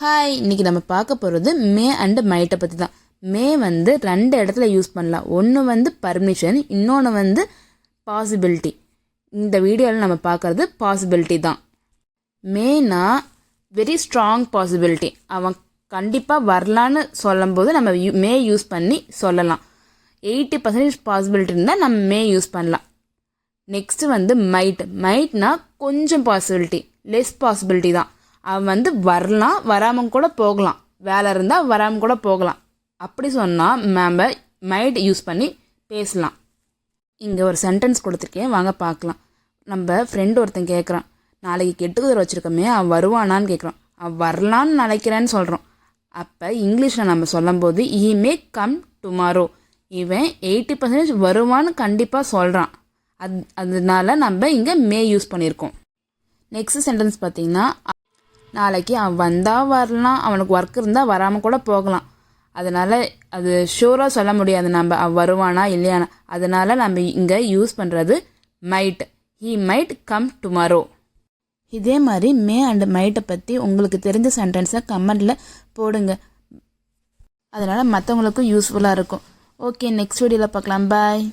Hi, இன்னைக்கு நம்ம பார்க்க போகிறது மே அண்ட் மைட்டை பற்றி தான். மே வந்து ரெண்டு இடத்துல யூஸ் பண்ணலாம். ஒன்று வந்து பர்மிஷன், இன்னொன்று வந்து பாசிபிலிட்டி. இந்த வீடியோவில் நம்ம பார்க்குறது பாசிபிலிட்டி தான். மேனா வெரி ஸ்ட்ராங் பாசிபிலிட்டி. அவன் கண்டிப்பாக வரலான்னு சொல்லும்போது நம்ம மே யூஸ் பண்ணி சொல்லலாம். 80% பாசிபிலிட்டி இருந்தால் நம்ம மே யூஸ் பண்ணலாம். நெக்ஸ்ட்டு வந்து மைட்னா கொஞ்சம் பாசிபிலிட்டி, லெஸ் பாசிபிலிட்டி தான். அவன் வந்து வரலாம், வராமல் கூட போகலாம். வேலை இருந்தால் வராமல் கூட போகலாம். அப்படி சொன்னால் நம்ம மைட் யூஸ் பண்ணி பேசலாம். இங்கே ஒரு சென்டென்ஸ் கொடுத்துருக்கேன், வாங்க பார்க்கலாம். நம்ம ஃப்ரெண்டு ஒருத்தன் கேட்குறான், நாளைக்கு கெட்டுக்குதிரை வச்சுருக்கோமே, அவன் வருவானான்னு கேட்குறான். அவன் வரலான்னு நினைக்கிறேன்னு சொல்கிறோம். அப்போ இங்கிலீஷில் நம்ம சொல்லும்போது he may come tomorrow. இவன் 80% வருவான்னு கண்டிப்பாக சொல்கிறான். அதனால நம்ம இங்கே மே யூஸ் பண்ணியிருக்கோம். நெக்ஸ்ட் சென்டென்ஸ் பார்த்திங்கன்னா, நாளைக்கு அவன் வந்தால் வரலாம், அவனுக்கு ஒர்க் இருந்தால் வராமல் கூட போகலாம். அதனால் அது ஷூராக சொல்ல முடியாது நம்ம அவன் வருவானா இல்லையானா. அதனால் நம்ம இங்கே யூஸ் பண்ணுறது might. He might come tomorrow. இதே மாதிரி மே அண்ட் மைட்டை பற்றி உங்களுக்கு தெரிஞ்ச சென்டென்ஸை கமெண்டில் போடுங்க. அதனால் மற்றவங்களுக்கும் யூஸ்ஃபுல்லாக இருக்கும். ஓகே, நெக்ஸ்ட் வீடியோவில் பார்க்கலாம். பாய்.